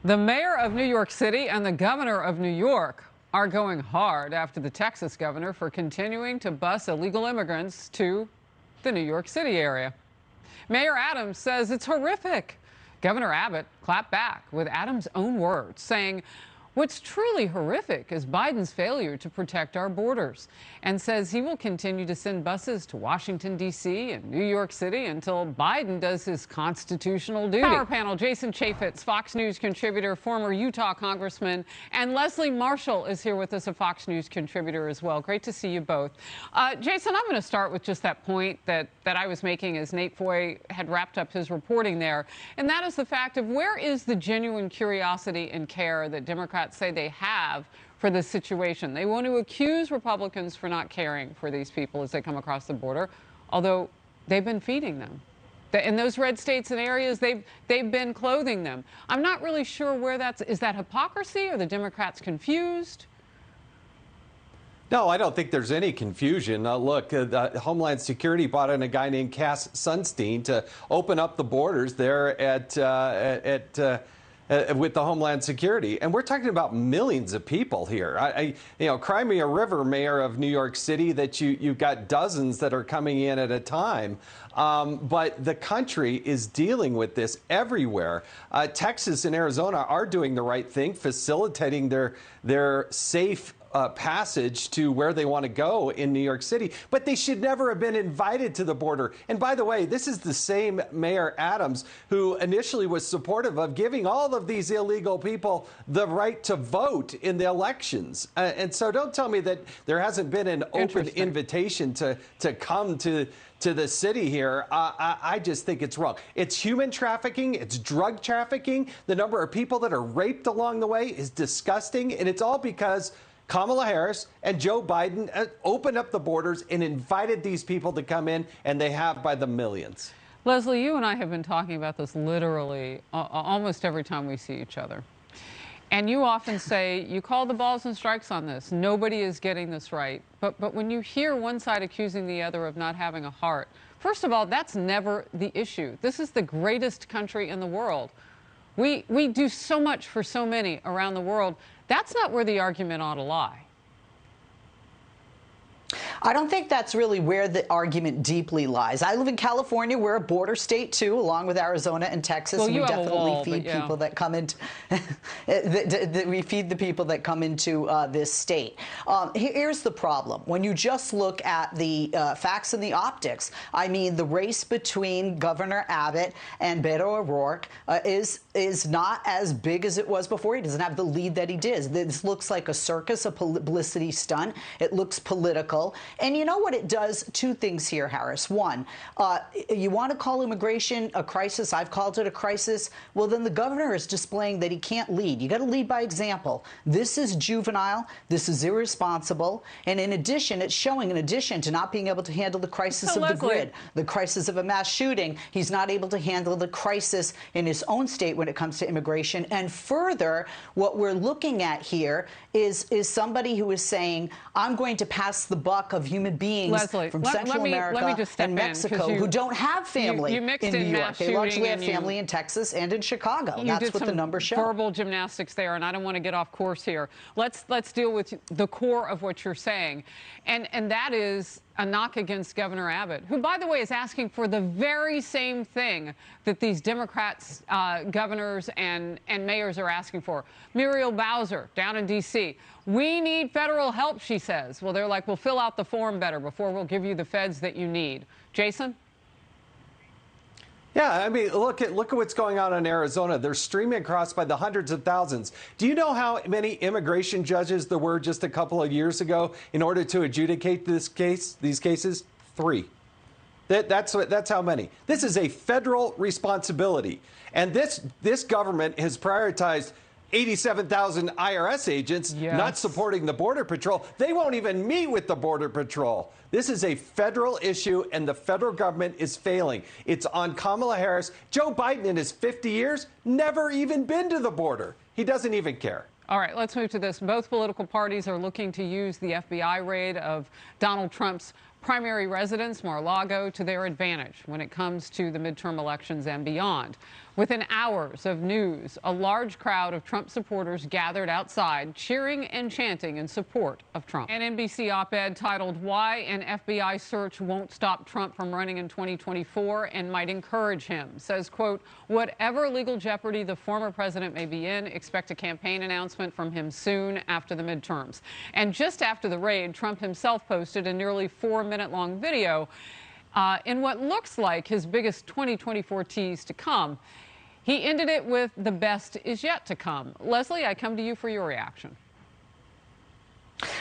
The mayor of New York City and the governor of New York are going hard after the Texas governor for continuing to bus illegal immigrants to the New York City area. Mayor Adams says it's horrific. Governor Abbott clapped back with Adams' own words, saying, "What's truly horrific is Biden's failure to protect our borders," and says he will continue to send buses to Washington, D.C. and New York City until Biden does his constitutional duty. Power panel, Jason Chaffetz, Fox News contributor, former Utah congressman, and Leslie Marshall is here with us, a Fox News contributor as well. Great to see you both. Jason, I'm going to start with just that point that I was making as Nate Foy had wrapped up his reporting there, and that is the fact of where is the genuine curiosity and care that Democrats say they have for this situation. They want to accuse Republicans for not caring for these people as they come across the border, although they've been feeding them. In those red states and areas, they've been clothing them. I'm not really sure where is that hypocrisy? Are the Democrats confused? No, I don't think there's any confusion. Look, Homeland Security brought in a guy named Cass Sunstein to open up the borders there with the Homeland Security. And we're talking about millions of people here. Cry me a river, mayor of New York City, that you've got dozens that are coming in at a time. But the country is dealing with this everywhere. Texas and Arizona are doing the right thing, facilitating their safe passage to where they want to go in New York City, but they should never have been invited to the border. And by the way, this is the same Mayor Adams who initially was supportive of giving all of these illegal people the right to vote in the elections. And so don't tell me that there hasn't been an open invitation to come to the city here. I just think it's wrong. It's human trafficking. It's drug trafficking. The number of people that are raped along the way is disgusting. And it's all because Kamala Harris and Joe Biden opened up the borders and invited these people to come in, and they have by the millions. Leslie, you and I have been talking about this literally almost every time we see each other. And you often say, you call the balls and strikes on this. Nobody is getting this right. But when you hear one side accusing the other of not having a heart, first of all, that's never the issue. This is the greatest country in the world. We do so much for so many around the world. That's not where the argument ought to lie. I don't think that's really where the argument deeply lies. I live in California. We're a border state, too, along with Arizona and Texas. Well, and we definitely feed yeah. people that come into we feed the people that come into this state. Here's the problem. When you just look at the facts and the optics, I mean, the race between Governor Abbott and Beto O'Rourke is not as big as it was before. He doesn't have the lead that he did. This looks like a circus, a publicity stunt. It looks political. And you know what it does? Two things here, Harris. One, you want to call immigration a crisis. I've called it a crisis. Well, then the governor is displaying that he can't lead. You got to lead by example. This is juvenile. This is irresponsible. And in addition, it's showing, in addition to not being able to handle the crisis of the grid, the crisis of a mass shooting, he's not able to handle the crisis in his own state when it comes to immigration. And further, what we're looking at here is somebody who is saying, I'm going to pass the buck of human beings from Central America and Mexico who don't have family in New York. They largely have family in Texas and in Chicago. That's what the numbers show. Verbal gymnastics there, and I don't want to get off course here. Let's deal with the core of what you're saying, and that is a knock against Governor Abbott, who, by the way, is asking for the very same thing that these Democrats, governors and mayors are asking for. Muriel Bowser down in D.C. We need federal help, she says. Well, they're like, we'll fill out the form better before we'll give you the feds that you need. Jason? Yeah, I mean, look at what's going on in Arizona. They're streaming across by the hundreds of thousands. Do you know how many immigration judges there were just a couple of years ago in order to adjudicate these cases? 3. That's how many. This is a federal responsibility, and this government has prioritized 87,000 IRS agents not supporting the Border Patrol. They won't even meet with the Border Patrol. This is a federal issue, and the federal government is failing. It's on Kamala Harris. Joe Biden, in his 50 years, never even been to the border. He doesn't even care. All right, let's move to this. Both political parties are looking to use the FBI raid of Donald Trump's primary residence, Mar-a-Lago, to their advantage when it comes to the midterm elections and beyond. Within hours of news, a large crowd of Trump supporters gathered outside, cheering and chanting in support of Trump. An NBC op-ed titled "Why an FBI Search Won't Stop Trump from Running in 2024 and Might Encourage Him" says, quote, "Whatever legal jeopardy the former president may be in, expect a campaign announcement from him soon after the midterms." And just after the raid, Trump himself posted a nearly 4-minute-long video in what looks like his biggest 2024 tease to come. He ended it with "The best is yet to come." Leslie, I come to you for your reaction.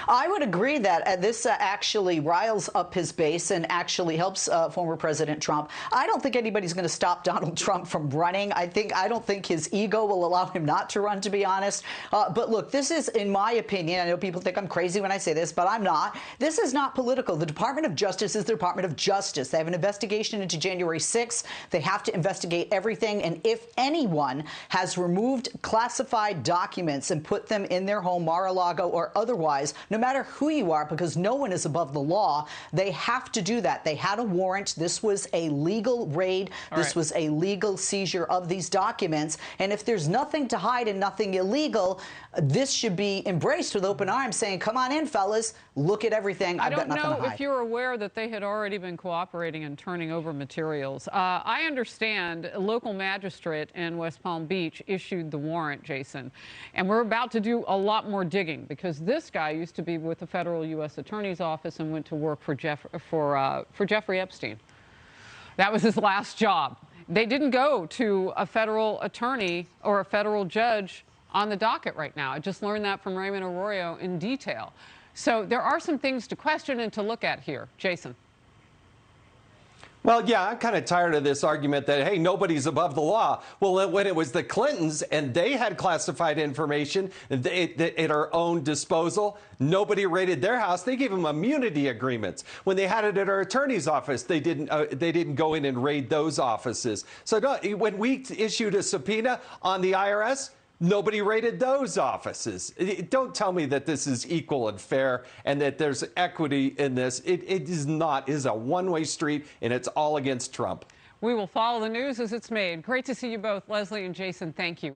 I would agree that this actually riles up his base and actually helps former President Trump. I don't think anybody's going to stop Donald Trump from running. I don't think his ego will allow him not to run, to be honest. But look, this is, in my opinion, I know people think I'm crazy when I say this, but I'm not. This is not political. The Department of Justice is the Department of Justice. They have an investigation into January 6th. They have to investigate everything. And if anyone has removed classified documents and put them in their home, Mar-a-Lago or otherwise, no matter who you are, because no one is above the law, they have to do that. They had a warrant. This was a legal raid. This was a legal seizure of these documents. And if there's nothing to hide and nothing illegal, this should be embraced with open arms, saying, come on in, fellas, look at everything. I've got nothing to hide. I don't know if you're aware that they had already been cooperating and turning over materials. I understand a local magistrate in West Palm Beach issued the warrant, Jason, and we're about to do a lot more digging because this guy used to be with the federal U.S. Attorney's Office and went to work for Jeffrey Epstein. That was his last job. They didn't go to a federal attorney or a federal judge on the docket right now. I just learned that from Raymond Arroyo in detail. So there are some things to question and to look at here. Jason. Well, yeah, I'm kind of tired of this argument that, hey, nobody's above the law. Well, when it was the Clintons and they had classified information at our own disposal, nobody raided their house. They gave them immunity agreements. When they had it at our attorney's office, they didn't go in and raid those offices. So when we issued a subpoena on the IRS, nobody raided those offices. Don't tell me that this is equal and fair and that there's equity in this. It is not. It is a one-way street, and it's all against Trump. We will follow the news as it's made. Great to see you both, Leslie and Jason. Thank you.